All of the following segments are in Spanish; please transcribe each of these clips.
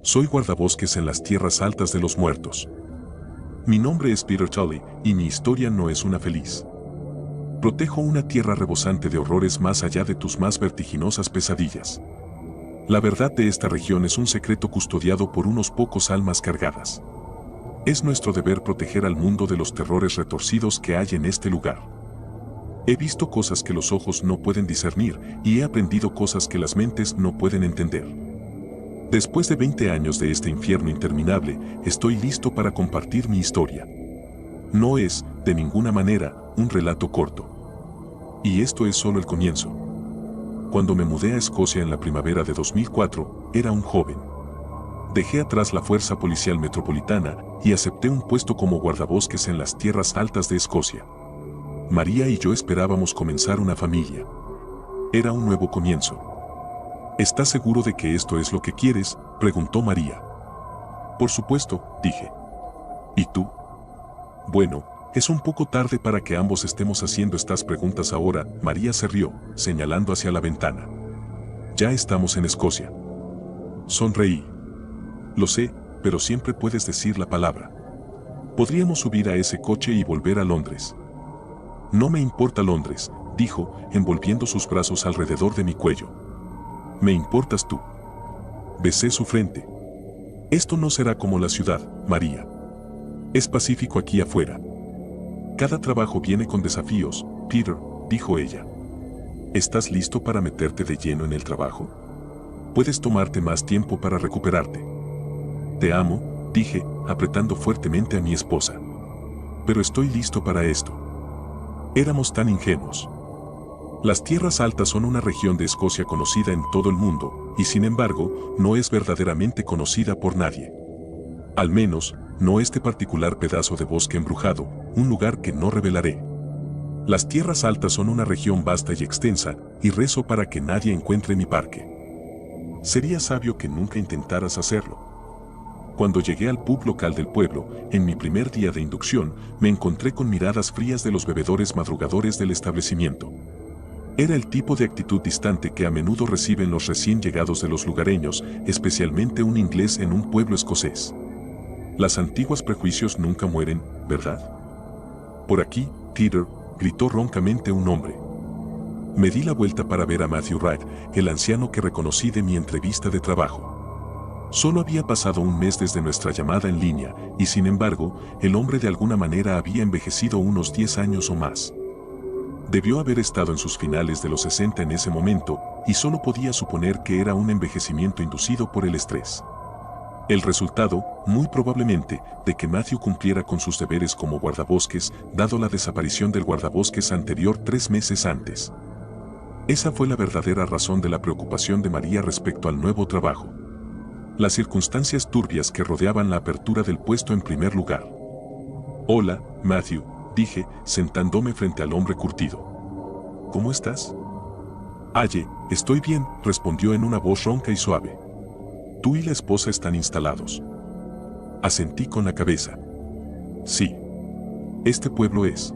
Soy guardabosques en las tierras altas de los muertos. Mi nombre es Peter Tully y mi historia no es una feliz. Protejo una tierra rebosante de horrores más allá de tus más vertiginosas pesadillas. La verdad de esta región es un secreto custodiado por unos pocos almas cargadas. Es nuestro deber proteger al mundo de los terrores retorcidos que hay en este lugar. He visto cosas que los ojos no pueden discernir y he aprendido cosas que las mentes no pueden entender. Después de 20 años de este infierno interminable, estoy listo para compartir mi historia. No es, de ninguna manera, un relato corto. Y esto es solo el comienzo. Cuando me mudé a Escocia en la primavera de 2004, era un joven. Dejé atrás la fuerza policial metropolitana y acepté un puesto como guardabosques en las tierras altas de Escocia. María y yo esperábamos comenzar una familia. Era un nuevo comienzo. ¿Estás seguro de que esto es lo que quieres?, preguntó María. Por supuesto, dije. ¿Y tú? Bueno, es un poco tarde para que ambos estemos haciendo estas preguntas ahora. María se rió, señalando hacia la ventana. Ya estamos en Escocia. Sonreí. Lo sé, pero siempre puedes decir la palabra. Podríamos subir a ese coche y volver a Londres. No me importa Londres, dijo, envolviendo sus brazos alrededor de mi cuello. Me importas tú. Besé su frente. Esto no será como la ciudad, María. Es pacífico aquí afuera. Cada trabajo viene con desafíos, Peter, dijo ella. ¿Estás listo para meterte de lleno en el trabajo? Puedes tomarte más tiempo para recuperarte. Te amo, dije, apretando fuertemente a mi esposa. Pero estoy listo para esto. Éramos tan ingenuos. Las tierras altas son una región de Escocia conocida en todo el mundo, y sin embargo, no es verdaderamente conocida por nadie. Al menos, no este particular pedazo de bosque embrujado, un lugar que no revelaré. Las tierras altas son una región vasta y extensa, y rezo para que nadie encuentre mi parque. Sería sabio que nunca intentaras hacerlo. Cuando llegué al pub local del pueblo, en mi primer día de inducción, me encontré con miradas frías de los bebedores madrugadores del establecimiento. Era el tipo de actitud distante que a menudo reciben los recién llegados de los lugareños, especialmente un inglés en un pueblo escocés. Los antiguos prejuicios nunca mueren, ¿verdad? Por aquí, Peter, gritó roncamente un hombre. Me di la vuelta para ver a Matthew Wright, el anciano que reconocí de mi entrevista de trabajo. Solo había pasado un mes desde nuestra llamada en línea, y sin embargo, el hombre de alguna manera había envejecido unos 10 años o más. Debió haber estado en sus finales de los 60 en ese momento, y solo podía suponer que era un envejecimiento inducido por el estrés. El resultado, muy probablemente, de que Matthew cumpliera con sus deberes como guardabosques, dado la desaparición del guardabosques anterior 3 meses antes. Esa fue la verdadera razón de la preocupación de María respecto al nuevo trabajo. Las circunstancias turbias que rodeaban la apertura del puesto en primer lugar. Hola, Matthew, dije, sentándome frente al hombre curtido. ¿Cómo estás? Estoy bien, respondió en una voz ronca y suave. Tú y la esposa están instalados. Asentí con la cabeza. Sí. Este pueblo es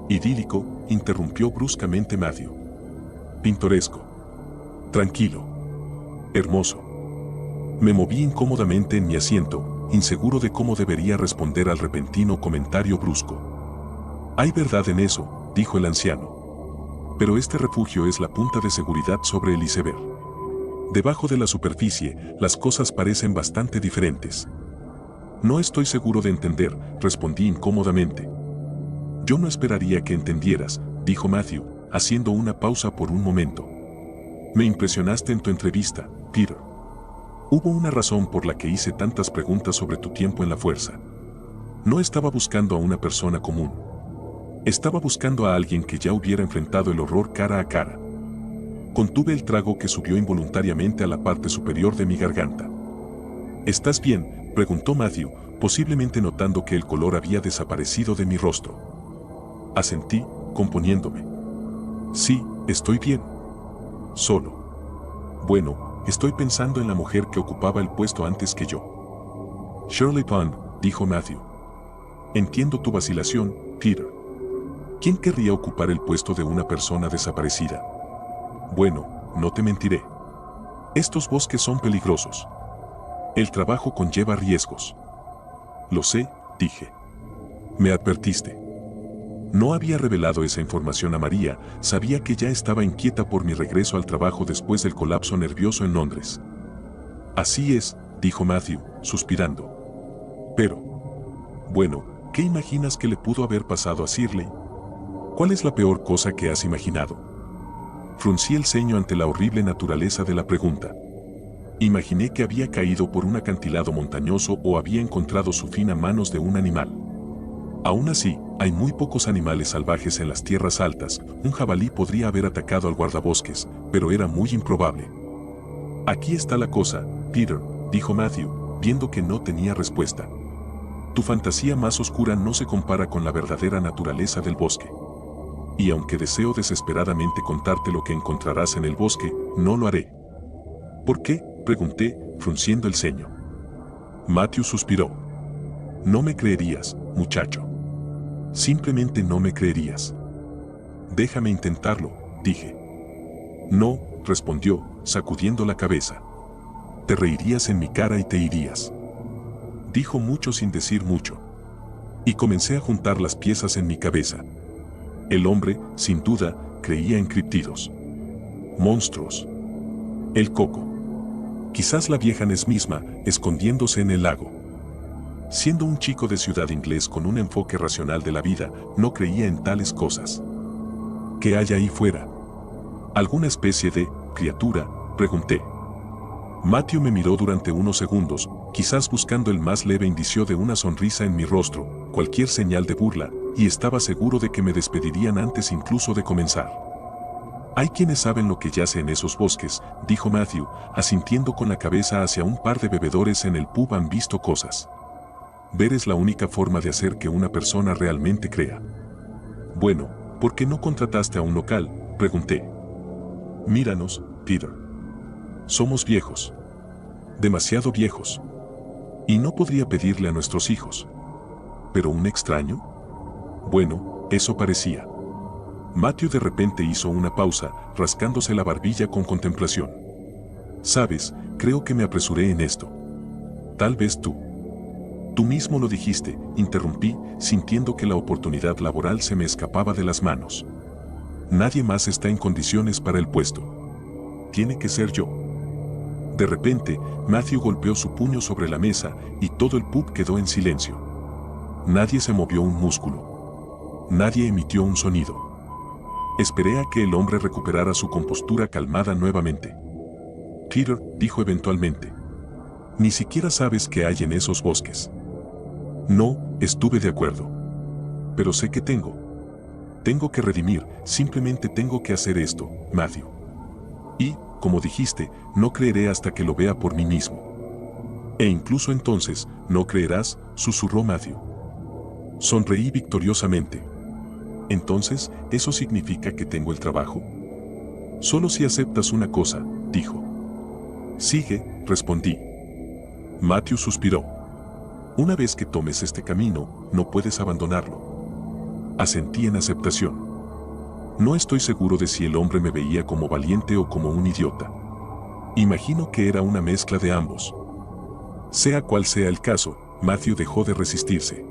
idílico, interrumpió bruscamente Matthew. Pintoresco. Tranquilo. Hermoso. Me moví incómodamente en mi asiento, inseguro de cómo debería responder al repentino comentario brusco. Hay verdad en eso, dijo el anciano. Pero este refugio es la punta de seguridad sobre el iceberg. Debajo de la superficie, las cosas parecen bastante diferentes. No estoy seguro de entender, respondí incómodamente. Yo no esperaría que entendieras, dijo Matthew, haciendo una pausa por un momento. Me impresionaste en tu entrevista, Peter. Hubo una razón por la que hice tantas preguntas sobre tu tiempo en la fuerza. No estaba buscando a una persona común. Estaba buscando a alguien que ya hubiera enfrentado el horror cara a cara. Contuve el trago que subió involuntariamente a la parte superior de mi garganta. ¿Estás bien?, preguntó Matthew, posiblemente notando que el color había desaparecido de mi rostro. Asentí, componiéndome. Sí, estoy bien. Solo. Bueno, estoy pensando en la mujer que ocupaba el puesto antes que yo. Shirley Pond, dijo Matthew. Entiendo tu vacilación, Peter. ¿Quién querría ocupar el puesto de una persona El trabajo conlleva riesgos. Lo sé, dije. Me advertiste. No había revelado esa información a María, sabía que ya estaba inquieta por mi regreso al trabajo después del colapso nervioso en Londres. Así es, dijo Matthew, suspirando. Pero, bueno, ¿qué imaginas que le pudo haber pasado a Shirley? ¿Cuál es la peor cosa que has imaginado? Fruncí el ceño ante la horrible naturaleza de la pregunta. Imaginé que había caído por un acantilado montañoso o había encontrado su fin a manos de un animal. Aún así, hay muy pocos animales salvajes en las tierras altas. Un jabalí podría haber atacado al guardabosques, pero era muy improbable. Aquí está la cosa, Peter, dijo Matthew, viendo que no tenía respuesta. Tu fantasía más oscura no se compara con la verdadera naturaleza del bosque. Y aunque deseo desesperadamente contarte lo que encontrarás en el bosque, no lo haré. ¿Por qué?, pregunté, frunciendo el ceño. Matthew suspiró. No me creerías, muchacho. Simplemente no me creerías. Déjame intentarlo, dije. No, respondió, sacudiendo la cabeza. Te reirías en mi cara y te irías. Dijo mucho sin decir mucho. Y comencé a juntar las piezas en mi cabeza. El hombre, sin duda, creía en críptidos. Monstruos. El coco. Quizás la vieja Ness misma, escondiéndose en el lago. Siendo un chico de ciudad inglés con un enfoque racional de la vida, no creía en tales cosas. ¿Qué hay ahí fuera? ¿Alguna especie de criatura?, pregunté. Matthew me miró durante unos segundos, quizás buscando el más leve indicio de una sonrisa en mi rostro, cualquier señal de burla, y estaba seguro de que me despedirían antes incluso de comenzar. Hay quienes saben lo que yace en esos bosques, dijo Matthew, asintiendo con la cabeza hacia un par de bebedores en el pub. Han visto cosas. Ver es la única forma de hacer que una persona realmente crea. Bueno, ¿por qué no contrataste a un local?, pregunté. Míranos, Peter. Somos viejos. Demasiado viejos. Y no podría pedirle a nuestros hijos. ¿Pero un extraño? Bueno, eso parecía. Matthew de repente hizo una pausa, rascándose la barbilla con contemplación. Sabes, creo que me apresuré en esto. Tal vez tú. Tú mismo lo dijiste, interrumpí, sintiendo que la oportunidad laboral se me escapaba de las manos. Nadie más está en condiciones para el puesto. Tiene que ser yo. De repente, Matthew golpeó su puño sobre la mesa y todo el pub quedó en silencio. Nadie se movió un músculo. Nadie emitió un sonido. Esperé a que el hombre recuperara su compostura calmada nuevamente. Peter, dijo eventualmente. Ni siquiera sabes qué hay en esos bosques. No, estuve de acuerdo. Pero sé que tengo. Tengo que redimir, simplemente tengo que hacer esto, Matthew. Y, como dijiste, no creeré hasta que lo vea por mí mismo. E incluso entonces, no creerás, susurró Matthew. Sonreí victoriosamente. Entonces, ¿eso significa que tengo el trabajo? Solo si aceptas una cosa, dijo. Sigue, respondí. Matthew suspiró. Una vez que tomes este camino, no puedes abandonarlo. Asentí en aceptación. No estoy seguro de si el hombre me veía como valiente o como un idiota. Imagino que era una mezcla de ambos. Sea cual sea el caso, Matthew dejó de resistirse.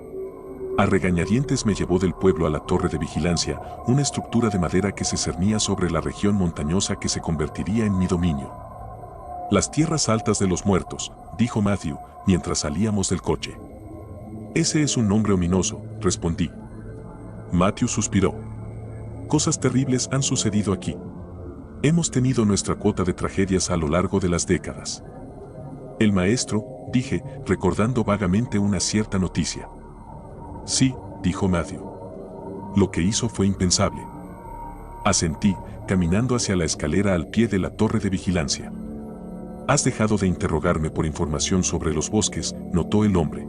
A regañadientes me llevó del pueblo a la torre de vigilancia, una estructura de madera que se cernía sobre la región montañosa que se convertiría en mi dominio. Las tierras altas de los muertos, dijo Matthew, mientras salíamos del coche. Ese es un nombre ominoso, respondí. Matthew suspiró. Cosas terribles han sucedido aquí. Hemos tenido nuestra cuota de tragedias a lo largo de las décadas. El maestro, dije, recordando vagamente una cierta noticia. Sí, dijo Matthew. Lo que hizo fue impensable. Asentí, caminando hacia la escalera al pie de la torre de vigilancia. Has dejado de interrogarme por información sobre los bosques, notó el hombre.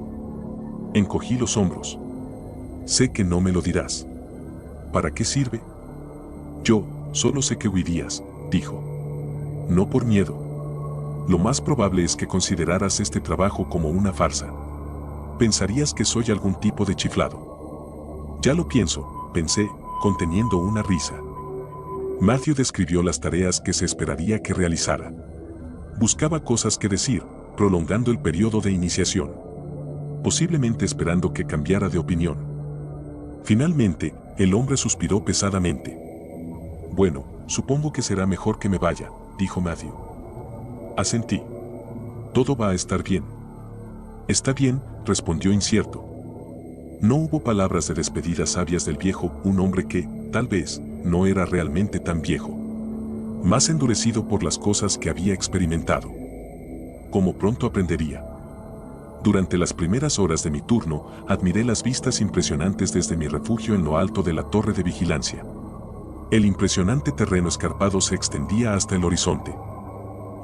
Encogí los hombros. Sé que no me lo dirás. ¿Para qué sirve? Yo, solo sé que huirías, dijo. No por miedo. Lo más probable es que consideraras este trabajo como una farsa. Pensarías que soy algún tipo de chiflado. Ya lo pienso, pensé, conteniendo una risa. Matthew describió las tareas que se esperaría que realizara. Buscaba cosas que decir, prolongando el periodo de iniciación, posiblemente esperando que cambiara de opinión. Finalmente, el hombre suspiró pesadamente. «Bueno, supongo que será mejor que me vaya», dijo Matthew. Asentí. «Todo va a estar bien». «Está bien», respondió incierto. No hubo palabras de despedida sabias del viejo, un hombre que, tal vez, no era realmente tan viejo. Más endurecido por las cosas que había experimentado. Como pronto aprendería. Durante las primeras horas de mi turno, admiré las vistas impresionantes desde mi refugio en lo alto de la torre de vigilancia. El impresionante terreno escarpado se extendía hasta el horizonte.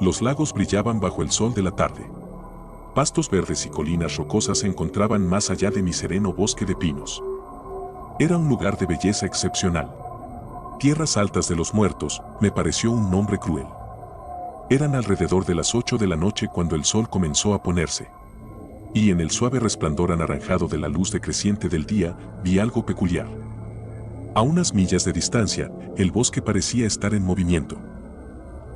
Los lagos brillaban bajo el sol de la tarde. Pastos verdes y colinas rocosas se encontraban más allá de mi sereno bosque de pinos. Era un lugar de belleza excepcional. Tierras altas de los muertos, me pareció un nombre cruel. Eran alrededor de las 8 de la noche cuando el sol comenzó a ponerse. Y en el suave resplandor anaranjado de la luz decreciente del día, vi algo peculiar. A unas millas de distancia, el bosque parecía estar en movimiento.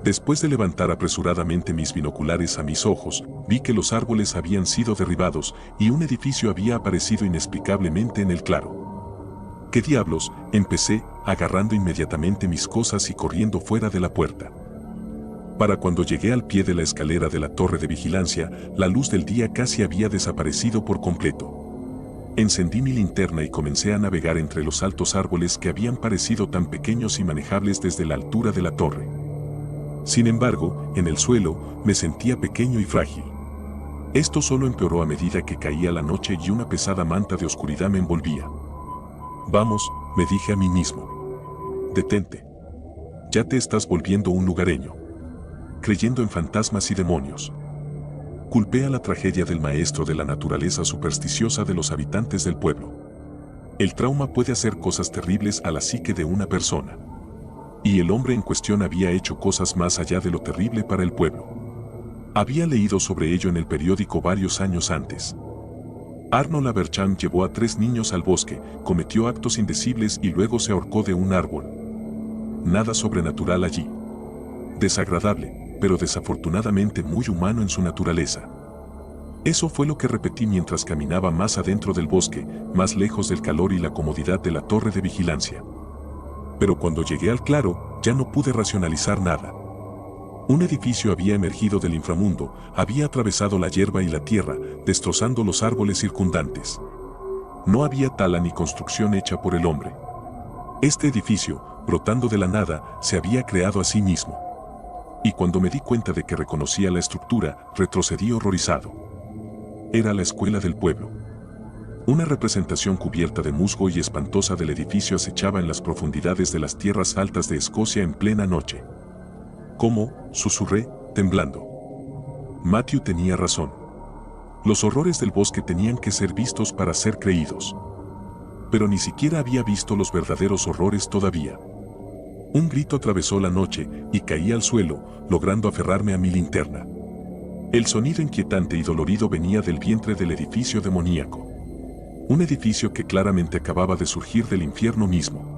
Después de levantar apresuradamente mis binoculares a mis ojos, vi que los árboles habían sido derribados y un edificio había aparecido inexplicablemente en el claro. ¿Qué diablos?, empecé, agarrando inmediatamente mis cosas y corriendo fuera de la puerta. Para cuando llegué al pie de la escalera de la torre de vigilancia, la luz del día casi había desaparecido por completo. Encendí mi linterna y comencé a navegar entre los altos árboles que habían parecido tan pequeños y manejables desde la altura de la torre. Sin embargo, en el suelo, me sentía pequeño y frágil. Esto solo empeoró a medida que caía la noche y una pesada manta de oscuridad me envolvía. «Vamos», me dije a mí mismo. «Detente. Ya te estás volviendo un lugareño, creyendo en fantasmas y demonios». Culpé a la tragedia del maestro de la naturaleza supersticiosa de los habitantes del pueblo. El trauma puede hacer cosas terribles a la psique de una persona. Y el hombre en cuestión había hecho cosas más allá de lo terrible para el pueblo. Había leído sobre ello en el periódico varios años antes. Arnold Aberchamp llevó a 3 niños al bosque, cometió actos indecibles y luego se ahorcó de un árbol. Nada sobrenatural allí. Desagradable, pero desafortunadamente muy humano en su naturaleza. Eso fue lo que repetí mientras caminaba más adentro del bosque, más lejos del calor y la comodidad de la torre de vigilancia. Pero cuando llegué al claro, ya no pude racionalizar nada. Un edificio había emergido del inframundo, había atravesado la hierba y la tierra, destrozando los árboles circundantes. No había tala ni construcción hecha por el hombre. Este edificio, brotando de la nada, se había creado a sí mismo. Y cuando me di cuenta de que reconocía la estructura, retrocedí horrorizado. Era la escuela del pueblo. Una representación cubierta de musgo y espantosa del edificio acechaba en las profundidades de las tierras altas de Escocia en plena noche. «¿Cómo?», susurré, temblando. Matthew tenía razón. Los horrores del bosque tenían que ser vistos para ser creídos. Pero ni siquiera había visto los verdaderos horrores todavía. Un grito atravesó la noche y caí al suelo, logrando aferrarme a mi linterna. El sonido inquietante y dolorido venía del vientre del edificio demoníaco. Un edificio que claramente acababa de surgir del infierno mismo.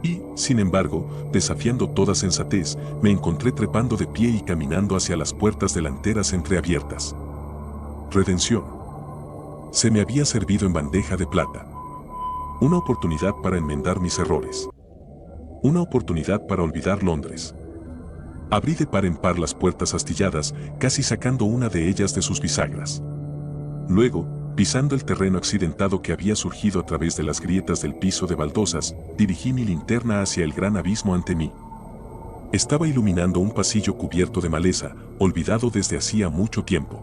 Y, sin embargo, desafiando toda sensatez, me encontré trepando de pie y caminando hacia las puertas delanteras entreabiertas. Redención. Se me había servido en bandeja de plata. Una oportunidad para enmendar mis errores. Una oportunidad para olvidar Londres. Abrí de par en par las puertas astilladas, casi sacando una de ellas de sus bisagras. Luego, pisando el terreno accidentado que había surgido a través de las grietas del piso de baldosas, dirigí mi linterna hacia el gran abismo ante mí. Estaba iluminando un pasillo cubierto de maleza, olvidado desde hacía mucho tiempo.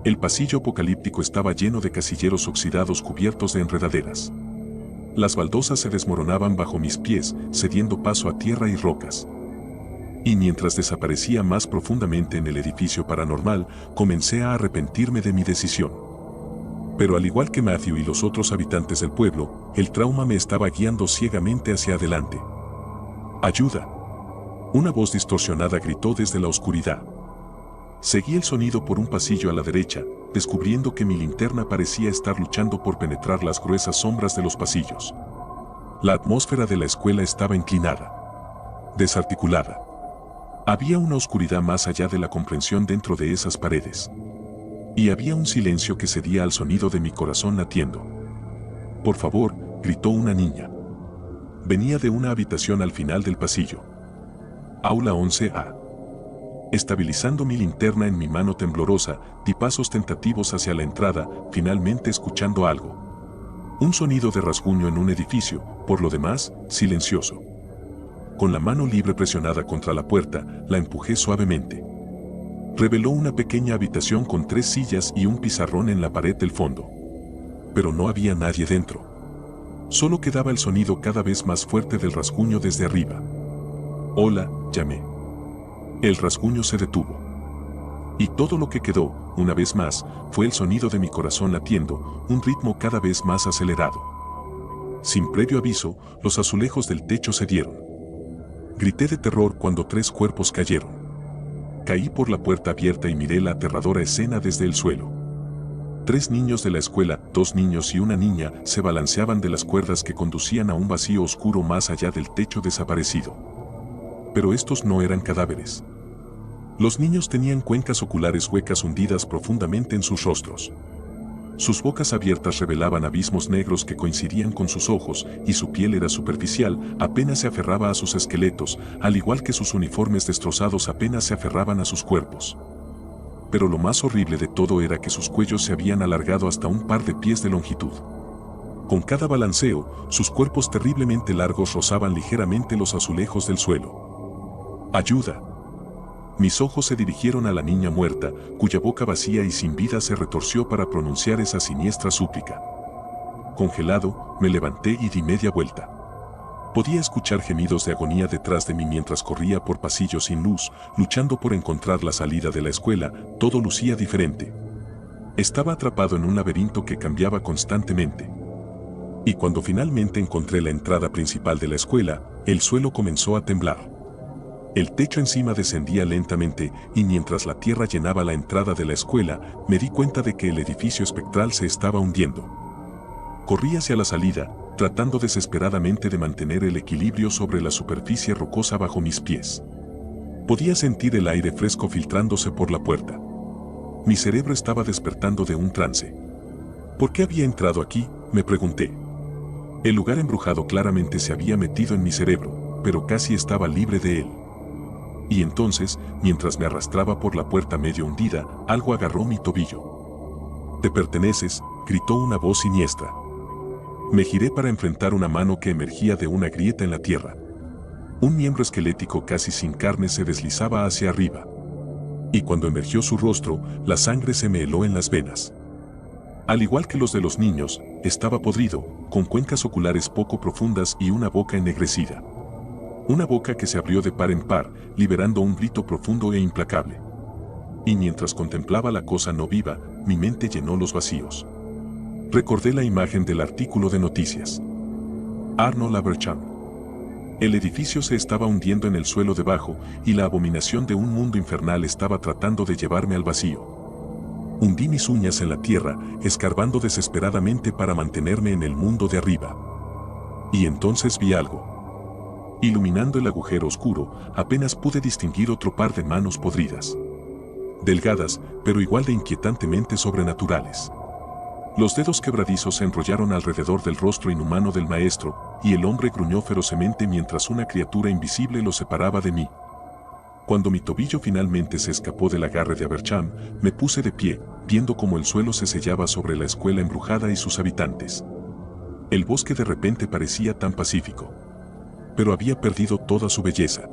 El pasillo apocalíptico estaba lleno de casilleros oxidados cubiertos de enredaderas. Las baldosas se desmoronaban bajo mis pies, cediendo paso a tierra y rocas. Y mientras desaparecía más profundamente en el edificio paranormal, comencé a arrepentirme de mi decisión. Pero al igual que Matthew y los otros habitantes del pueblo, el trauma me estaba guiando ciegamente hacia adelante. ¡Ayuda! Una voz distorsionada gritó desde la oscuridad. Seguí el sonido por un pasillo a la derecha, descubriendo que mi linterna parecía estar luchando por penetrar las gruesas sombras de los pasillos. La atmósfera de la escuela estaba inclinada, desarticulada. Había una oscuridad más allá de la comprensión dentro de esas paredes. Y había un silencio que cedía al sonido de mi corazón latiendo. «Por favor», gritó una niña. Venía de una habitación al final del pasillo. Aula 11A. Estabilizando mi linterna en mi mano temblorosa, di pasos tentativos hacia la entrada, finalmente escuchando algo. Un sonido de rasguño en un edificio, por lo demás, silencioso. Con la mano libre presionada contra la puerta, la empujé suavemente. Reveló una pequeña habitación con 3 sillas y un pizarrón en la pared del fondo. Pero no había nadie dentro. Solo quedaba el sonido cada vez más fuerte del rasguño desde arriba. «Hola», llamé. El rasguño se detuvo. Y todo lo que quedó, una vez más, fue el sonido de mi corazón latiendo, un ritmo cada vez más acelerado. Sin previo aviso, los azulejos del techo cedieron. Grité de terror cuando 3 cuerpos cayeron. Caí por la puerta abierta y miré la aterradora escena desde el suelo. 3 niños de la escuela, 2 niños y una niña, se balanceaban de las cuerdas que conducían a un vacío oscuro más allá del techo desaparecido. Pero estos no eran cadáveres. Los niños tenían cuencas oculares huecas hundidas profundamente en sus rostros. Sus bocas abiertas revelaban abismos negros que coincidían con sus ojos, y su piel era superficial, apenas se aferraba a sus esqueletos, al igual que sus uniformes destrozados apenas se aferraban a sus cuerpos. Pero lo más horrible de todo era que sus cuellos se habían alargado hasta un par de pies de longitud. Con cada balanceo, sus cuerpos terriblemente largos rozaban ligeramente los azulejos del suelo. ¡Ayuda! Mis ojos se dirigieron a la niña muerta, cuya boca vacía y sin vida se retorció para pronunciar esa siniestra súplica. Congelado, me levanté y di media vuelta. Podía escuchar gemidos de agonía detrás de mí mientras corría por pasillos sin luz, luchando por encontrar la salida de la escuela. Todo lucía diferente. Estaba atrapado en un laberinto que cambiaba constantemente. Y cuando finalmente encontré la entrada principal de la escuela, el suelo comenzó a temblar. El techo encima descendía lentamente, y mientras la tierra llenaba la entrada de la escuela, me di cuenta de que el edificio espectral se estaba hundiendo. Corrí hacia la salida, tratando desesperadamente de mantener el equilibrio sobre la superficie rocosa bajo mis pies. Podía sentir el aire fresco filtrándose por la puerta. Mi cerebro estaba despertando de un trance. ¿Por qué había entrado aquí?, me pregunté. El lugar embrujado claramente se había metido en mi cerebro, pero casi estaba libre de él. Y entonces, mientras me arrastraba por la puerta medio hundida, algo agarró mi tobillo. «Te perteneces», gritó una voz siniestra. Me giré para enfrentar una mano que emergía de una grieta en la tierra. Un miembro esquelético casi sin carne se deslizaba hacia arriba. Y cuando emergió su rostro, la sangre se me heló en las venas. Al igual que los de los niños, estaba podrido, con cuencas oculares poco profundas y una boca ennegrecida. Una boca que se abrió de par en par, liberando un grito profundo e implacable. Y mientras contemplaba la cosa no viva, mi mente llenó los vacíos. Recordé la imagen del artículo de noticias. Arnold Abercham. El edificio se estaba hundiendo en el suelo debajo, y la abominación de un mundo infernal estaba tratando de llevarme al vacío. Hundí mis uñas en la tierra, escarbando desesperadamente para mantenerme en el mundo de arriba. Y entonces vi algo. Iluminando el agujero oscuro, apenas pude distinguir otro par de manos podridas. Delgadas, pero igual de inquietantemente sobrenaturales. Los dedos quebradizos se enrollaron alrededor del rostro inhumano del maestro, y el hombre gruñó ferocemente mientras una criatura invisible lo separaba de mí. Cuando mi tobillo finalmente se escapó del agarre de Abercham, me puse de pie, viendo cómo el suelo se sellaba sobre la escuela embrujada y sus habitantes. El bosque de repente parecía tan pacífico. Pero había perdido toda su belleza.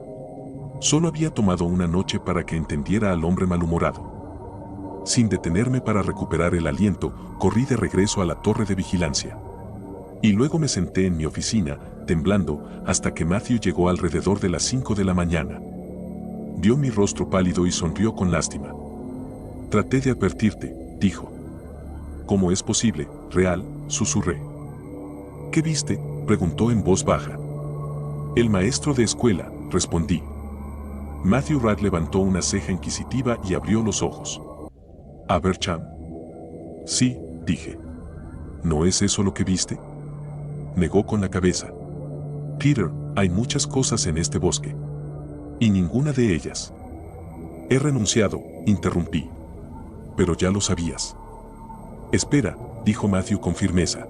Solo había tomado una noche para que entendiera al hombre malhumorado. Sin detenerme para recuperar el aliento, corrí de regreso a la torre de vigilancia. Y luego me senté en mi oficina, temblando, hasta que Matthew llegó alrededor de las 5 de la mañana. Vio mi rostro pálido y sonrió con lástima. «Traté de advertirte», dijo. «¿Cómo es posible, real?», susurré. «¿Qué viste?», preguntó en voz baja. «El maestro de escuela», respondí. Matthew Radd levantó una ceja inquisitiva y abrió los ojos. «¿Abercham?». «Sí», dije. «¿No es eso lo que viste?». Negó con la cabeza. «Peter, hay muchas cosas en este bosque». Y ninguna de ellas. He renunciado, interrumpí. Pero ya lo sabías. Espera, dijo Matthew con firmeza.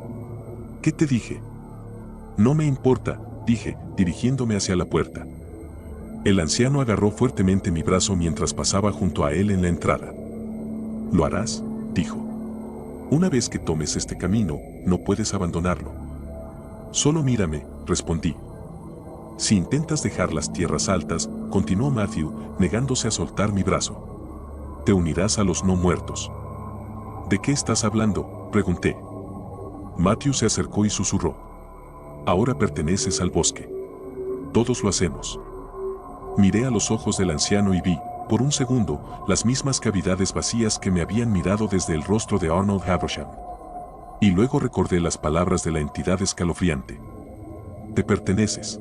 ¿Qué te dije? No me importa, dije, dirigiéndome hacia la puerta. El anciano agarró fuertemente mi brazo mientras pasaba junto a él en la entrada. ¿Lo harás?, dijo. Una vez que tomes este camino, no puedes abandonarlo. Solo mírame, respondí. Si intentas dejar las tierras altas, continuó Matthew, negándose a soltar mi brazo. Te unirás a los no muertos. ¿De qué estás hablando?, pregunté. Matthew se acercó y susurró. Ahora perteneces al bosque. Todos lo hacemos. Miré a los ojos del anciano y vi, por un segundo, las mismas cavidades vacías que me habían mirado desde el rostro de Arnold Haversham. Y luego recordé las palabras de la entidad escalofriante. Te perteneces.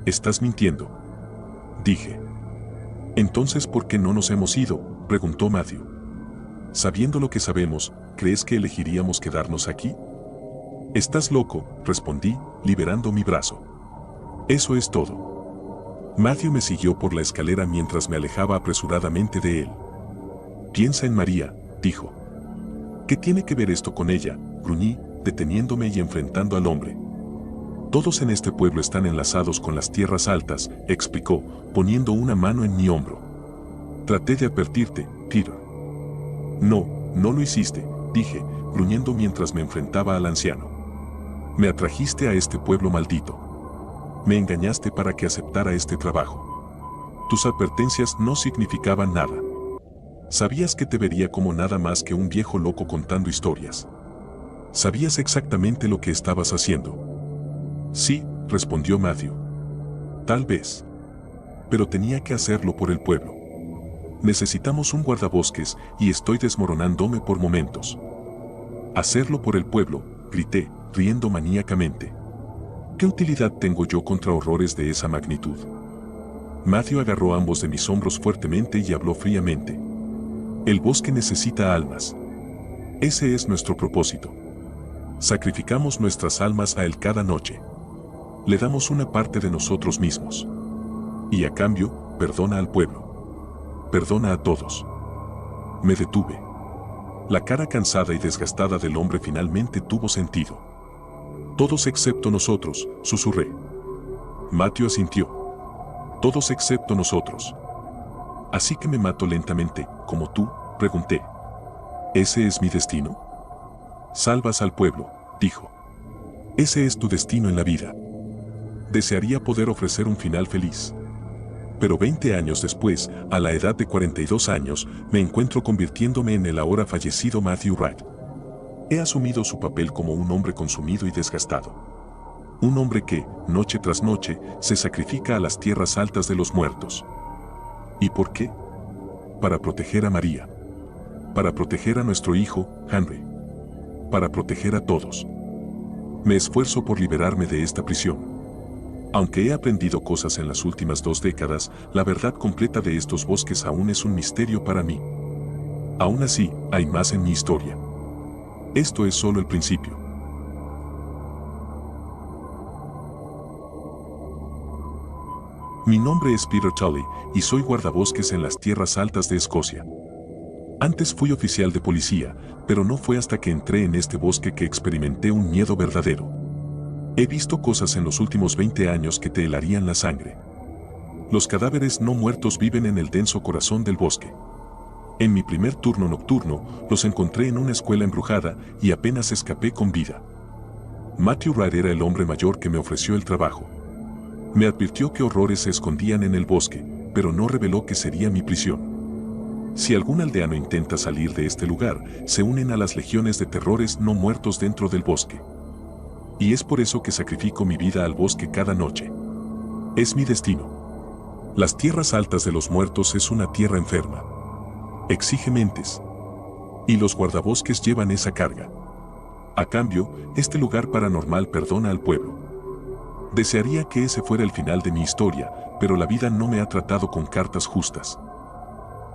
Estás mintiendo, dije. Entonces, ¿por qué no nos hemos ido?, preguntó Matthew. Sabiendo lo que sabemos, ¿crees que elegiríamos quedarnos aquí? Estás loco, respondí, liberando mi brazo. Eso es todo. Matthew me siguió por la escalera mientras me alejaba apresuradamente de él. Piensa en María, dijo. ¿Qué tiene que ver esto con ella?, gruñí, deteniéndome y enfrentando al hombre. Todos en este pueblo están enlazados con las tierras altas, explicó, poniendo una mano en mi hombro. Traté de advertirte, Peter. No, no lo hiciste, dije, gruñendo mientras me enfrentaba al anciano. Me atrajiste a este pueblo maldito. Me engañaste para que aceptara este trabajo. Tus advertencias no significaban nada. Sabías que te vería como nada más que un viejo loco contando historias. Sabías exactamente lo que estabas haciendo. Sí, respondió Matthew. Tal vez. Pero tenía que hacerlo por el pueblo. Necesitamos un guardabosques y estoy desmoronándome por momentos. Hacerlo por el pueblo, grité, riendo maníacamente. ¿Qué utilidad tengo yo contra horrores de esa magnitud? Matthew agarró ambos de mis hombros fuertemente y habló fríamente. El bosque necesita almas. Ese es nuestro propósito. Sacrificamos nuestras almas a él cada noche. Le damos una parte de nosotros mismos. Y a cambio, perdona al pueblo. Perdona a todos. Me detuve. La cara cansada y desgastada del hombre finalmente tuvo sentido. Todos excepto nosotros, susurré. Matthew asintió. Todos excepto nosotros. Así que me mato lentamente, como tú, pregunté. ¿Ese es mi destino? Salvas al pueblo, dijo. Ese es tu destino en la vida. Desearía poder ofrecer un final feliz. Pero 20 años después, a la edad de 42 años, me encuentro convirtiéndome en el ahora fallecido Matthew Wright. He asumido su papel como un hombre consumido y desgastado. Un hombre que, noche tras noche, se sacrifica a las tierras altas de los muertos. ¿Y por qué? Para proteger a María. Para proteger a nuestro hijo, Henry. Para proteger a todos. Me esfuerzo por liberarme de esta prisión. Aunque he aprendido cosas en las últimas 2 décadas, la verdad completa de estos bosques aún es un misterio para mí. Aún así, hay más en mi historia. Esto es solo el principio. Mi nombre es Peter Tully y soy guardabosques en las tierras altas de Escocia. Antes fui oficial de policía, pero no fue hasta que entré en este bosque que experimenté un miedo verdadero. He visto cosas en los últimos 20 años que te helarían la sangre. Los cadáveres no muertos viven en el denso corazón del bosque. En mi primer turno nocturno, los encontré en una escuela embrujada y apenas escapé con vida. Matthew Wright era el hombre mayor que me ofreció el trabajo. Me advirtió que horrores se escondían en el bosque, pero no reveló que sería mi prisión. Si algún aldeano intenta salir de este lugar, se unen a las legiones de terrores no muertos dentro del bosque. Y es por eso que sacrifico mi vida al bosque cada noche. Es mi destino. Las tierras altas de los muertos es una tierra enferma. Exige mentes. Y los guardabosques llevan esa carga. A cambio, este lugar paranormal perdona al pueblo. Desearía que ese fuera el final de mi historia, pero la vida no me ha tratado con cartas justas.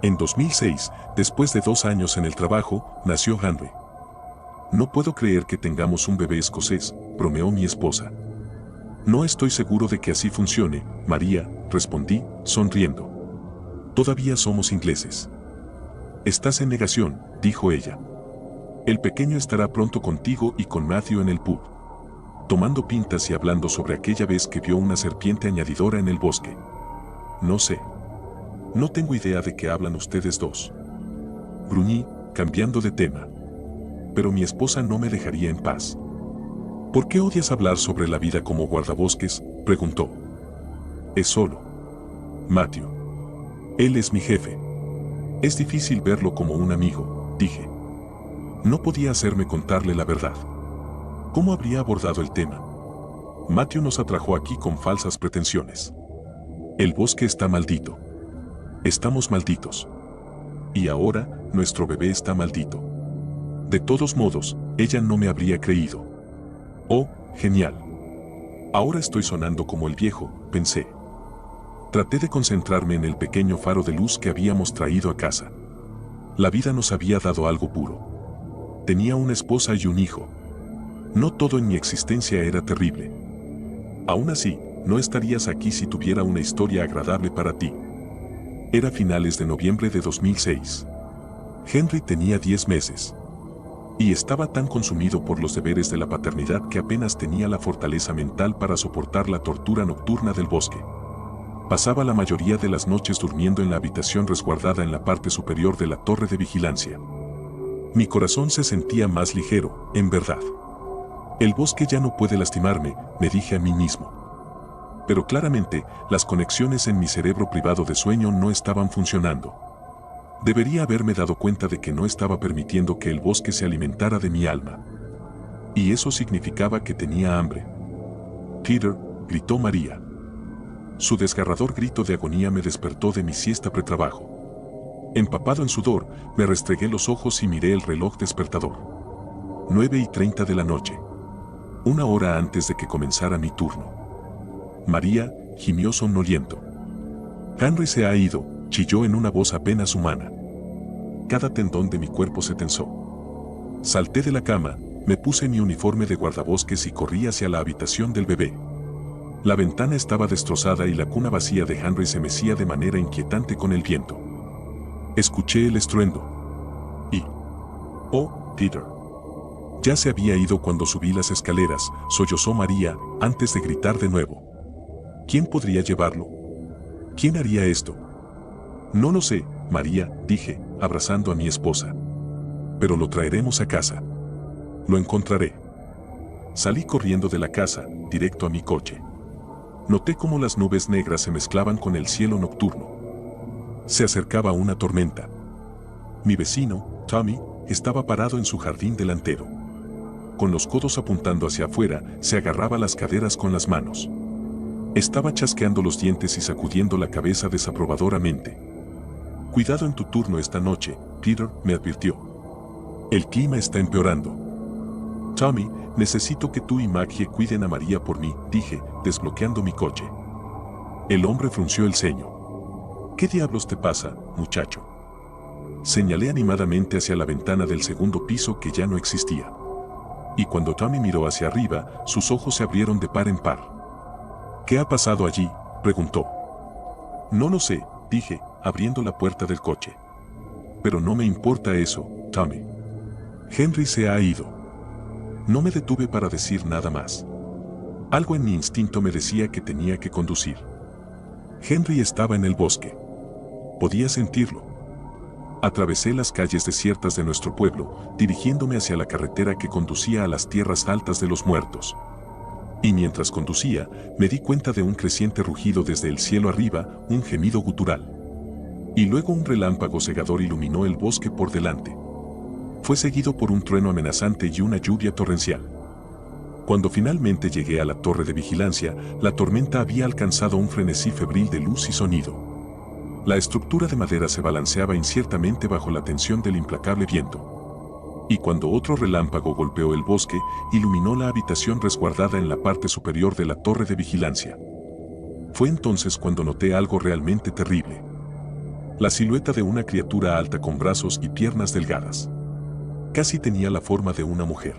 En 2006, después de 2 años en el trabajo, nació Henry. No puedo creer que tengamos un bebé escocés, bromeó mi esposa. No estoy seguro de que así funcione, María, respondí, sonriendo. Todavía somos ingleses. Estás en negación, dijo ella. El pequeño estará pronto contigo y con Matthew en el pub, tomando pintas y hablando sobre aquella vez que vio una serpiente añadidora en el bosque. No sé. No tengo idea de qué hablan ustedes dos. Gruñí, cambiando de tema. Pero mi esposa no me dejaría en paz. ¿Por qué odias hablar sobre la vida como guardabosques?, preguntó. Es solo Matthew. Él es mi jefe. Es difícil verlo como un amigo, dije. No podía hacerme contarle la verdad. ¿Cómo habría abordado el tema? Matthew nos atrajo aquí con falsas pretensiones. El bosque está maldito. Estamos malditos. Y ahora, nuestro bebé está maldito. De todos modos, ella no me habría creído. Oh, genial. Ahora estoy sonando como el viejo, pensé. Traté de concentrarme en el pequeño faro de luz que habíamos traído a casa. La vida nos había dado algo puro. Tenía una esposa y un hijo. No todo en mi existencia era terrible. Aún así, no estarías aquí si tuviera una historia agradable para ti. Era finales de noviembre de 2006. Henry tenía 10 meses. Y estaba tan consumido por los deberes de la paternidad que apenas tenía la fortaleza mental para soportar la tortura nocturna del bosque. Pasaba la mayoría de las noches durmiendo en la habitación resguardada en la parte superior de la torre de vigilancia. Mi corazón se sentía más ligero, en verdad. El bosque ya no puede lastimarme, me dije a mí mismo. Pero claramente, las conexiones en mi cerebro privado de sueño no estaban funcionando. Debería haberme dado cuenta de que no estaba permitiendo que el bosque se alimentara de mi alma. Y eso significaba que tenía hambre. Peter, gritó María. Su desgarrador grito de agonía me despertó de mi siesta pretrabajo. Empapado en sudor, me restregué los ojos y miré el reloj despertador. 9:30 de la noche. 1 hora antes de que comenzara mi turno. María, gimió somnoliento. Henry se ha ido, chilló en una voz apenas humana. Cada tendón de mi cuerpo se tensó. Salté de la cama, me puse mi uniforme de guardabosques y corrí hacia la habitación del bebé. La ventana estaba destrozada y la cuna vacía de Henry se mecía de manera inquietante con el viento. Escuché el estruendo. Y... ¡oh, Peter! Ya se había ido cuando subí las escaleras, sollozó María, antes de gritar de nuevo. ¿Quién podría llevarlo? ¿Quién haría esto? No lo sé, María, dije, abrazando a mi esposa. Pero lo traeremos a casa. Lo encontraré. Salí corriendo de la casa, directo a mi coche. Noté cómo las nubes negras se mezclaban con el cielo nocturno. Se acercaba una tormenta. Mi vecino, Tommy, estaba parado en su jardín delantero. Con los codos apuntando hacia afuera, se agarraba las caderas con las manos. Estaba chasqueando los dientes y sacudiendo la cabeza desaprobadoramente. Cuidado en tu turno esta noche, Peter, me advirtió. El clima está empeorando. Tommy, necesito que tú y Maggie cuiden a María por mí, dije, desbloqueando mi coche. El hombre frunció el ceño. ¿Qué diablos te pasa, muchacho? Señalé animadamente hacia la ventana del segundo piso que ya no existía. Y cuando Tommy miró hacia arriba, sus ojos se abrieron de par en par. ¿Qué ha pasado allí?, preguntó. No lo sé, dije, abriendo la puerta del coche. Pero no me importa eso, Tommy. Henry se ha ido. No me detuve para decir nada más. Algo en mi instinto me decía que tenía que conducir. Henry estaba en el bosque. Podía sentirlo. Atravesé las calles desiertas de nuestro pueblo, dirigiéndome hacia la carretera que conducía a las tierras altas de los muertos. Y mientras conducía, me di cuenta de un creciente rugido desde el cielo arriba, un gemido gutural. Y luego un relámpago cegador iluminó el bosque por delante. Fue seguido por un trueno amenazante y una lluvia torrencial. Cuando finalmente llegué a la torre de vigilancia, la tormenta había alcanzado un frenesí febril de luz y sonido. La estructura de madera se balanceaba inciertamente bajo la tensión del implacable viento. Y cuando otro relámpago golpeó el bosque, iluminó la habitación resguardada en la parte superior de la torre de vigilancia. Fue entonces cuando noté algo realmente terrible. La silueta de una criatura alta con brazos y piernas delgadas. Casi tenía la forma de una mujer.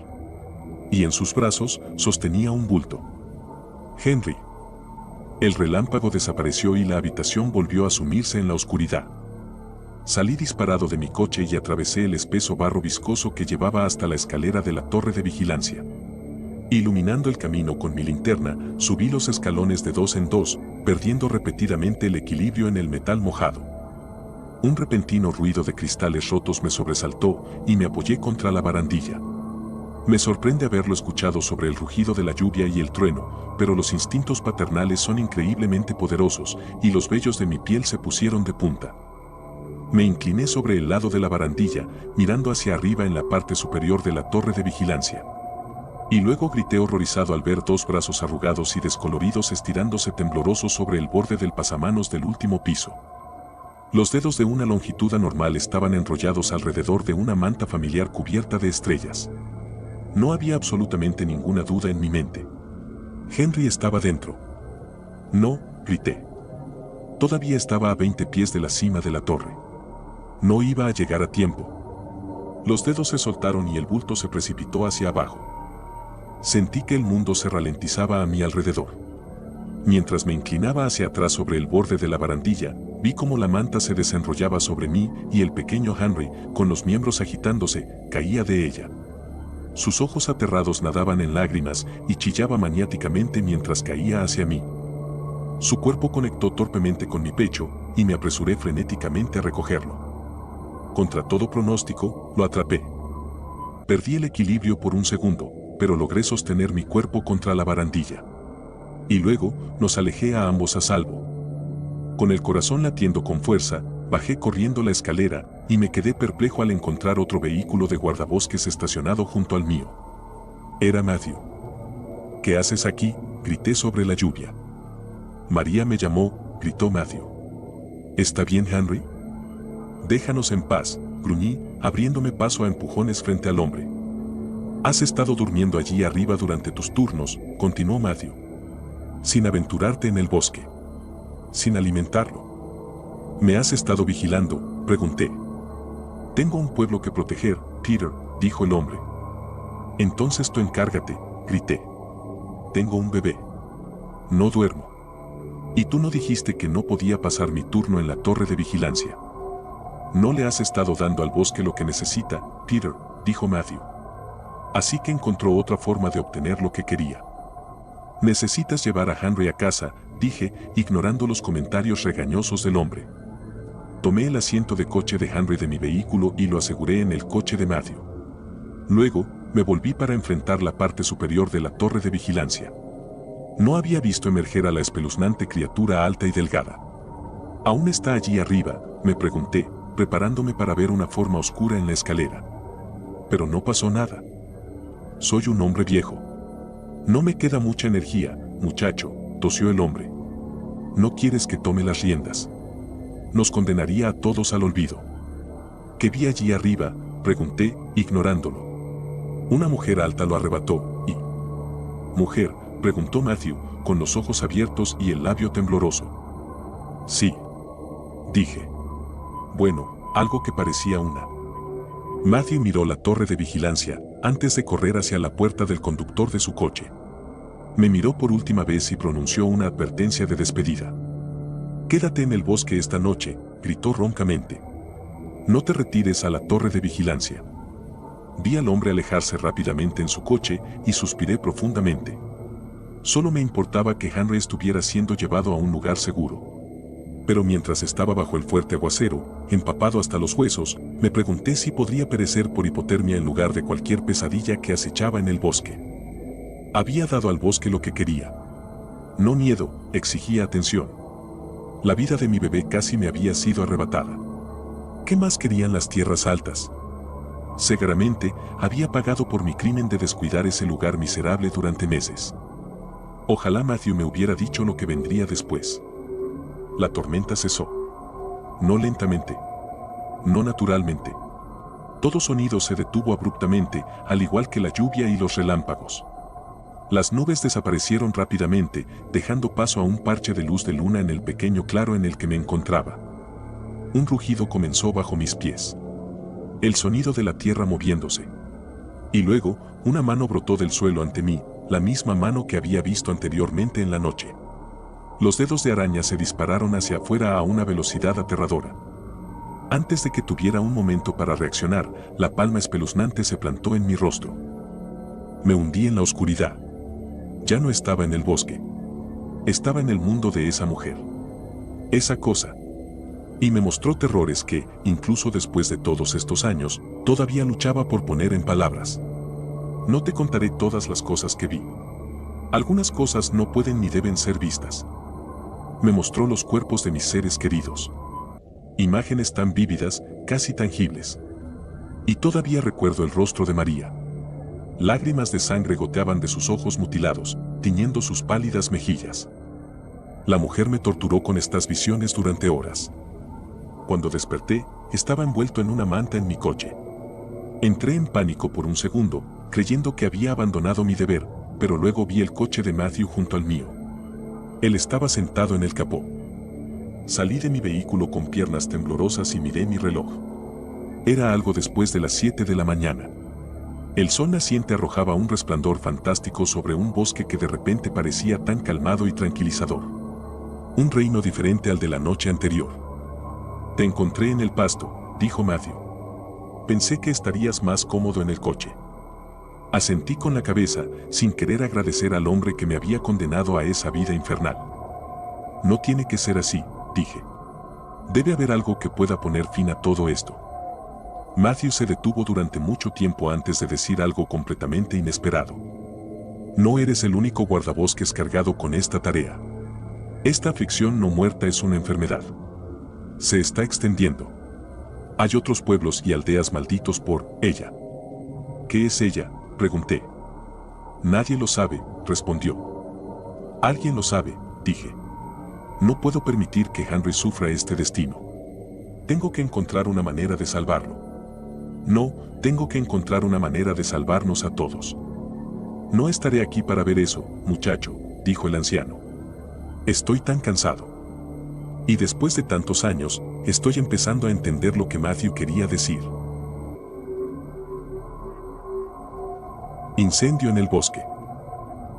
Y en sus brazos sostenía un bulto. Henry. El relámpago desapareció y la habitación volvió a sumirse en la oscuridad. Salí disparado de mi coche y atravesé el espeso barro viscoso que llevaba hasta la escalera de la torre de vigilancia. Iluminando el camino con mi linterna, subí los escalones de 2 en 2, perdiendo repetidamente el equilibrio en el metal mojado. Un repentino ruido de cristales rotos me sobresaltó y me apoyé contra la barandilla. Me sorprende haberlo escuchado sobre el rugido de la lluvia y el trueno, pero los instintos paternales son increíblemente poderosos y los vellos de mi piel se pusieron de punta. Me incliné sobre el lado de la barandilla, mirando hacia arriba en la parte superior de la torre de vigilancia. Y luego grité horrorizado al ver 2 brazos arrugados y descoloridos estirándose temblorosos sobre el borde del pasamanos del último piso. Los dedos de una longitud anormal estaban enrollados alrededor de una manta familiar cubierta de estrellas. No había absolutamente ninguna duda en mi mente. Henry estaba dentro. No, grité. Todavía estaba a 20 pies de la cima de la torre. No iba a llegar a tiempo. Los dedos se soltaron y el bulto se precipitó hacia abajo. Sentí que el mundo se ralentizaba a mi alrededor. Mientras me inclinaba hacia atrás sobre el borde de la barandilla, vi cómo la manta se desenrollaba sobre mí y el pequeño Henry, con los miembros agitándose, caía de ella. Sus ojos aterrados nadaban en lágrimas y chillaba maniáticamente mientras caía hacia mí. Su cuerpo conectó torpemente con mi pecho y me apresuré frenéticamente a recogerlo. Contra todo pronóstico, lo atrapé. Perdí el equilibrio por un segundo, pero logré sostener mi cuerpo contra la barandilla. Y luego, nos alejé a ambos a salvo. Con el corazón latiendo con fuerza, bajé corriendo la escalera y me quedé perplejo al encontrar otro vehículo de guardabosques estacionado junto al mío. Era Matthew. ¿Qué haces aquí?, grité sobre la lluvia. María me llamó, gritó Matthew. ¿Está bien, Henry? Déjanos en paz, gruñí, abriéndome paso a empujones frente al hombre. Has estado durmiendo allí arriba durante tus turnos, continuó Matthew. Sin aventurarte en el bosque. Sin alimentarlo. ¿Me has estado vigilando?, pregunté. Tengo un pueblo que proteger, Peter, dijo el hombre. Entonces tú encárgate, grité. Tengo un bebé. No duermo. Y tú no dijiste que no podía pasar mi turno en la torre de vigilancia. No le has estado dando al bosque lo que necesita, Peter, dijo Matthew. Así que encontró otra forma de obtener lo que quería. Necesitas llevar a Henry a casa, dije, ignorando los comentarios regañosos del hombre. Tomé el asiento de coche de Henry de mi vehículo y lo aseguré en el coche de Matthew. Luego, me volví para enfrentar la parte superior de la torre de vigilancia. No había visto emerger a la espeluznante criatura alta y delgada. ¿Aún está allí arriba?, me pregunté, preparándome para ver una forma oscura en la escalera. Pero no pasó nada. Soy un hombre viejo. No me queda mucha energía, muchacho, tosió el hombre. No quieres que tome las riendas. Nos condenaría a todos al olvido. ¿Qué vi allí arriba?, pregunté, ignorándolo. Una mujer alta lo arrebató, y... ¿Mujer?, preguntó Matthew, con los ojos abiertos y el labio tembloroso. Sí. Dije. Bueno, algo que parecía una. Matthew miró la torre de vigilancia, antes de correr hacia la puerta del conductor de su coche. Me miró por última vez y pronunció una advertencia de despedida. Quédate en el bosque esta noche, gritó roncamente. No te retires a la torre de vigilancia. Vi al hombre alejarse rápidamente en su coche y suspiré profundamente. Solo me importaba que Henry estuviera siendo llevado a un lugar seguro. Pero mientras estaba bajo el fuerte aguacero, empapado hasta los huesos, me pregunté si podría perecer por hipotermia en lugar de cualquier pesadilla que acechaba en el bosque. Había dado al bosque lo que quería. No miedo, exigía atención. La vida de mi bebé casi me había sido arrebatada. ¿Qué más querían las tierras altas? Seguramente, había pagado por mi crimen de descuidar ese lugar miserable durante meses. Ojalá Matthew me hubiera dicho lo que vendría después. La tormenta cesó. No lentamente. No naturalmente. Todo sonido se detuvo abruptamente, al igual que la lluvia y los relámpagos. Las nubes desaparecieron rápidamente, dejando paso a un parche de luz de luna en el pequeño claro en el que me encontraba. Un rugido comenzó bajo mis pies. El sonido de la tierra moviéndose. Y luego, una mano brotó del suelo ante mí, la misma mano que había visto anteriormente en la noche. Los dedos de araña se dispararon hacia afuera a una velocidad aterradora. Antes de que tuviera un momento para reaccionar, la palma espeluznante se plantó en mi rostro. Me hundí en la oscuridad. Ya no estaba en el bosque. Estaba en el mundo de esa mujer. Esa cosa. Y me mostró terrores que, incluso después de todos estos años, todavía luchaba por poner en palabras. No te contaré todas las cosas que vi. Algunas cosas no pueden ni deben ser vistas. Me mostró los cuerpos de mis seres queridos. Imágenes tan vívidas, casi tangibles. Y todavía recuerdo el rostro de María. Lágrimas de sangre goteaban de sus ojos mutilados, tiñendo sus pálidas mejillas. La mujer me torturó con estas visiones durante horas. Cuando desperté, estaba envuelto en una manta en mi coche. Entré en pánico por un segundo, creyendo que había abandonado mi deber, pero luego vi el coche de Matthew junto al mío. Él estaba sentado en el capó. Salí de mi vehículo con piernas temblorosas y miré mi reloj. Era algo después de las 7 de la mañana. El sol naciente arrojaba un resplandor fantástico sobre un bosque que de repente parecía tan calmado y tranquilizador. Un reino diferente al de la noche anterior. Te encontré en el pasto, dijo Matthew. Pensé que estarías más cómodo en el coche. Asentí con la cabeza, sin querer agradecer al hombre que me había condenado a esa vida infernal. No tiene que ser así, dije. Debe haber algo que pueda poner fin a todo esto. Matthew se detuvo durante mucho tiempo antes de decir algo completamente inesperado. No eres el único guardabosques cargado con esta tarea. Esta aflicción no muerta es una enfermedad. Se está extendiendo. Hay otros pueblos y aldeas malditos por ella. ¿Qué es ella?, pregunté. Nadie lo sabe, respondió. Alguien lo sabe, dije. No puedo permitir que Henry sufra este destino. Tengo que encontrar una manera de salvarlo. No, tengo que encontrar una manera de salvarnos a todos. No estaré aquí para ver eso, muchacho, dijo el anciano. Estoy tan cansado. Y después de tantos años, estoy empezando a entender lo que Matthew quería decir. Incendio en el bosque.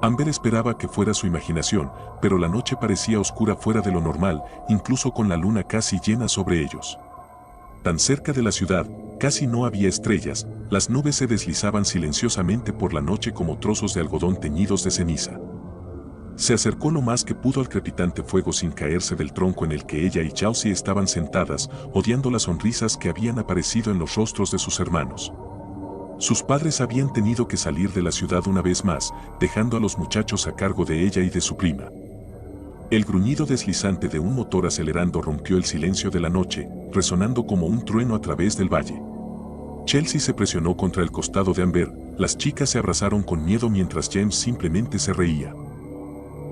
Amber esperaba que fuera su imaginación, pero la noche parecía oscura fuera de lo normal, incluso con la luna casi llena sobre ellos. Tan cerca de la ciudad, casi no había estrellas, las nubes se deslizaban silenciosamente por la noche como trozos de algodón teñidos de ceniza. Se acercó lo más que pudo al crepitante fuego sin caerse del tronco en el que ella y Chelsea estaban sentadas, odiando las sonrisas que habían aparecido en los rostros de sus hermanos. Sus padres habían tenido que salir de la ciudad una vez más, dejando a los muchachos a cargo de ella y de su prima. El gruñido deslizante de un motor acelerando rompió el silencio de la noche, resonando como un trueno a través del valle. Chelsea se presionó contra el costado de Amber, las chicas se abrazaron con miedo mientras James simplemente se reía.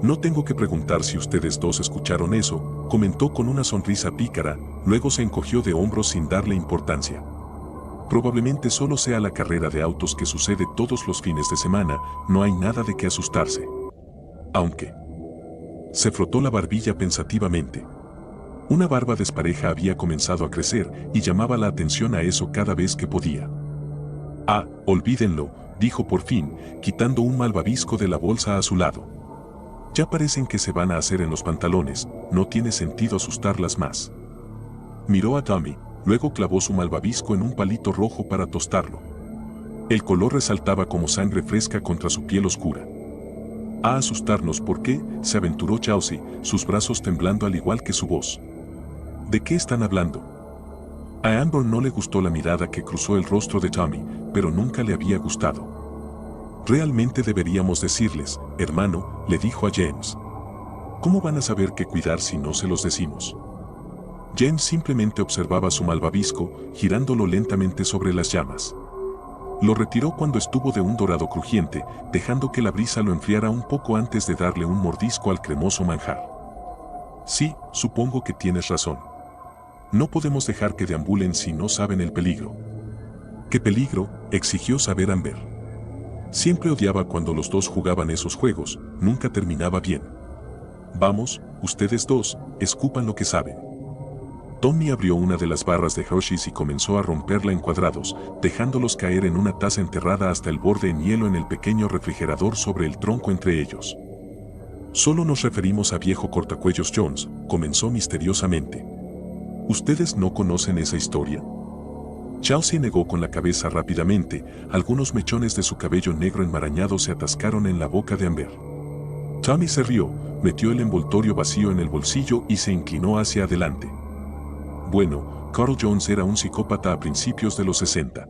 No tengo que preguntar si ustedes dos escucharon eso, comentó con una sonrisa pícara, luego se encogió de hombros sin darle importancia. Probablemente solo sea la carrera de autos que sucede todos los fines de semana, no hay nada de qué asustarse. Aunque... Se frotó la barbilla pensativamente. Una barba despareja había comenzado a crecer y llamaba la atención a eso cada vez que podía. Ah, olvídenlo, dijo por fin, quitando un malvavisco de la bolsa a su lado. Ya parecen que se van a hacer en los pantalones, no tiene sentido asustarlas más. Miró a Tommy, luego clavó su malvavisco en un palito rojo para tostarlo. El color resaltaba como sangre fresca contra su piel oscura. A asustarnos, ¿por qué?, se aventuró Chelsea, sus brazos temblando al igual que su voz. ¿De qué están hablando? A Amber no le gustó la mirada que cruzó el rostro de Tommy, pero nunca le había gustado. Realmente deberíamos decirles, hermano, le dijo a James. ¿Cómo van a saber qué cuidar si no se los decimos? James simplemente observaba su malvavisco, girándolo lentamente sobre las llamas. Lo retiró cuando estuvo de un dorado crujiente, dejando que la brisa lo enfriara un poco antes de darle un mordisco al cremoso manjar. Sí, supongo que tienes razón. No podemos dejar que deambulen si no saben el peligro. ¿Qué peligro?, exigió saber Amber. Siempre odiaba cuando los dos jugaban esos juegos, nunca terminaba bien. Vamos, ustedes dos, escupan lo que saben. Tommy abrió una de las barras de Hershey's y comenzó a romperla en cuadrados, dejándolos caer en una taza enterrada hasta el borde en hielo en el pequeño refrigerador sobre el tronco entre ellos. Solo nos referimos a viejo cortacuellos Jones, comenzó misteriosamente. ¿Ustedes no conocen esa historia? Chelsea negó con la cabeza rápidamente, algunos mechones de su cabello negro enmarañado se atascaron en la boca de Amber. Tommy se rió, metió el envoltorio vacío en el bolsillo y se inclinó hacia adelante. Bueno, Carl Jones era un psicópata a principios de los 60.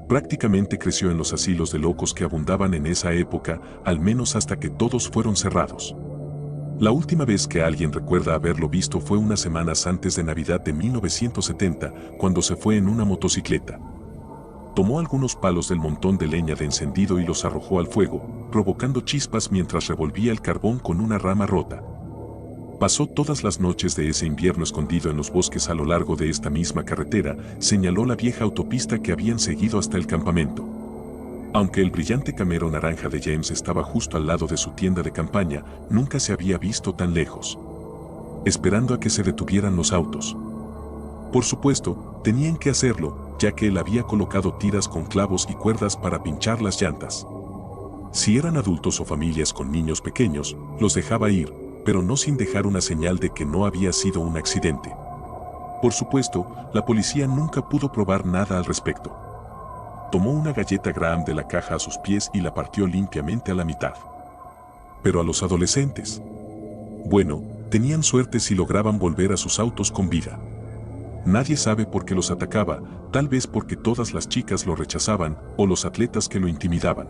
Prácticamente creció en los asilos de locos que abundaban en esa época, al menos hasta que todos fueron cerrados. La última vez que alguien recuerda haberlo visto fue unas semanas antes de Navidad de 1970, cuando se fue en una motocicleta. Tomó algunos palos del montón de leña de encendido y los arrojó al fuego, provocando chispas mientras revolvía el carbón con una rama rota. Pasó todas las noches de ese invierno escondido en los bosques a lo largo de esta misma carretera, señaló la vieja autopista que habían seguido hasta el campamento. Aunque el brillante Camaro naranja de James estaba justo al lado de su tienda de campaña, nunca se había visto tan lejos. Esperando a que se detuvieran los autos. Por supuesto, tenían que hacerlo, ya que él había colocado tiras con clavos y cuerdas para pinchar las llantas. Si eran adultos o familias con niños pequeños, los dejaba ir, pero no sin dejar una señal de que no había sido un accidente. Por supuesto, la policía nunca pudo probar nada al respecto. Tomó una galleta Graham de la caja a sus pies y la partió limpiamente a la mitad. Pero a los adolescentes. Bueno, tenían suerte si lograban volver a sus autos con vida. Nadie sabe por qué los atacaba, tal vez porque todas las chicas lo rechazaban o los atletas que lo intimidaban.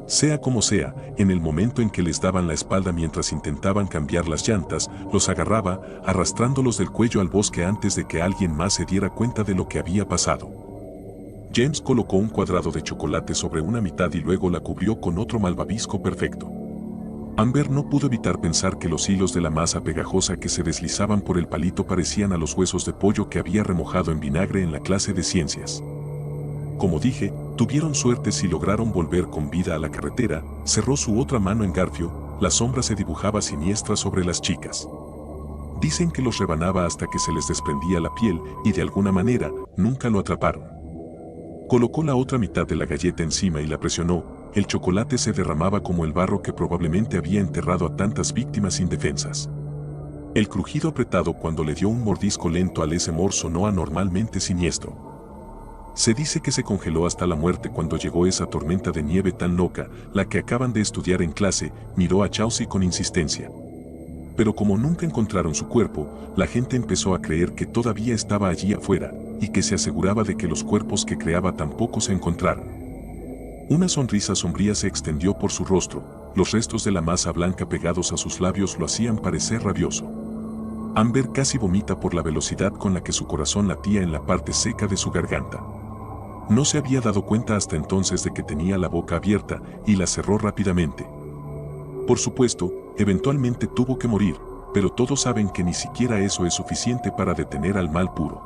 Sea como sea, en el momento en que les daban la espalda mientras intentaban cambiar las llantas, los agarraba, arrastrándolos del cuello al bosque antes de que alguien más se diera cuenta de lo que había pasado. James colocó un cuadrado de chocolate sobre una mitad y luego la cubrió con otro malvavisco perfecto. Amber no pudo evitar pensar que los hilos de la masa pegajosa que se deslizaban por el palito parecían a los huesos de pollo que había remojado en vinagre en la clase de ciencias. Como dije, tuvieron suerte si lograron volver con vida a la carretera, cerró su otra mano en Garfio, la sombra se dibujaba siniestra sobre las chicas. Dicen que los rebanaba hasta que se les desprendía la piel y de alguna manera, nunca lo atraparon. Colocó la otra mitad de la galleta encima y la presionó, el chocolate se derramaba como el barro que probablemente había enterrado a tantas víctimas indefensas. El crujido apretado cuando le dio un mordisco lento al S-Mor sonó anormalmente siniestro. Se dice que se congeló hasta la muerte cuando llegó esa tormenta de nieve tan loca, la que acaban de estudiar en clase, miró a Chelsea con insistencia. Pero como nunca encontraron su cuerpo, la gente empezó a creer que todavía estaba allí afuera, y que se aseguraba de que los cuerpos que creaba tampoco se encontraran. Una sonrisa sombría se extendió por su rostro, los restos de la masa blanca pegados a sus labios lo hacían parecer rabioso. Amber casi vomita por la velocidad con la que su corazón latía en la parte seca de su garganta. No se había dado cuenta hasta entonces de que tenía la boca abierta y la cerró rápidamente. Por supuesto, eventualmente tuvo que morir, pero todos saben que ni siquiera eso es suficiente para detener al mal puro.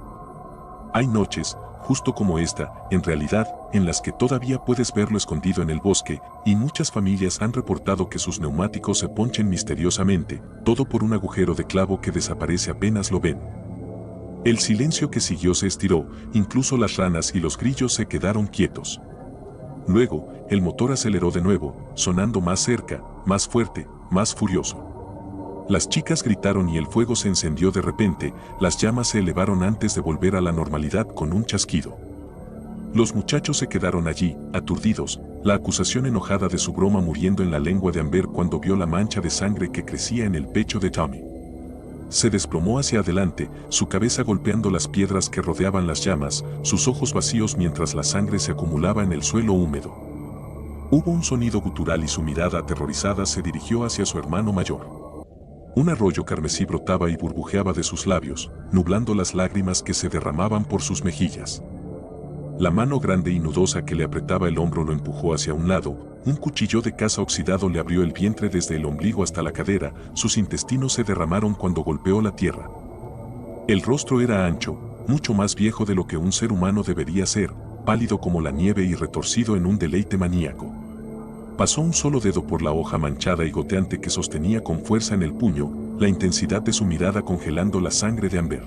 Hay noches, justo como esta, en realidad, en las que todavía puedes verlo escondido en el bosque, y muchas familias han reportado que sus neumáticos se ponchen misteriosamente, todo por un agujero de clavo que desaparece apenas lo ven. El silencio que siguió se estiró, incluso las ranas y los grillos se quedaron quietos. Luego, el motor aceleró de nuevo, sonando más cerca, más fuerte, más furioso. Las chicas gritaron y el fuego se encendió de repente, las llamas se elevaron antes de volver a la normalidad con un chasquido. Los muchachos se quedaron allí, aturdidos, la acusación enojada de su broma muriendo en la lengua de Amber cuando vio la mancha de sangre que crecía en el pecho de Tommy. Se desplomó hacia adelante, su cabeza golpeando las piedras que rodeaban las llamas, sus ojos vacíos mientras la sangre se acumulaba en el suelo húmedo. Hubo un sonido gutural y su mirada aterrorizada se dirigió hacia su hermano mayor. Un arroyo carmesí brotaba y burbujeaba de sus labios, nublando las lágrimas que se derramaban por sus mejillas. La mano grande y nudosa que le apretaba el hombro lo empujó hacia un lado, un cuchillo de caza oxidado le abrió el vientre desde el ombligo hasta la cadera, sus intestinos se derramaron cuando golpeó la tierra. El rostro era ancho, mucho más viejo de lo que un ser humano debería ser, pálido como la nieve y retorcido en un deleite maníaco. Pasó un solo dedo por la hoja manchada y goteante que sostenía con fuerza en el puño, la intensidad de su mirada congelando la sangre de Amber.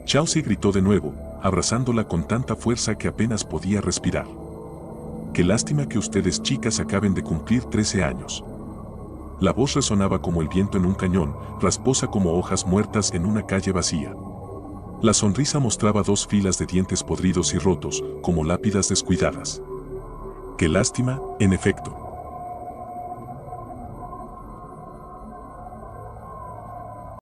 Chelsea gritó de nuevo, abrazándola con tanta fuerza que apenas podía respirar. Qué lástima que ustedes chicas acaben de cumplir 13 años. La voz resonaba como el viento en un cañón, rasposa como hojas muertas en una calle vacía. La sonrisa mostraba 2 filas de dientes podridos y rotos, como lápidas descuidadas. ¡Qué lástima, en efecto!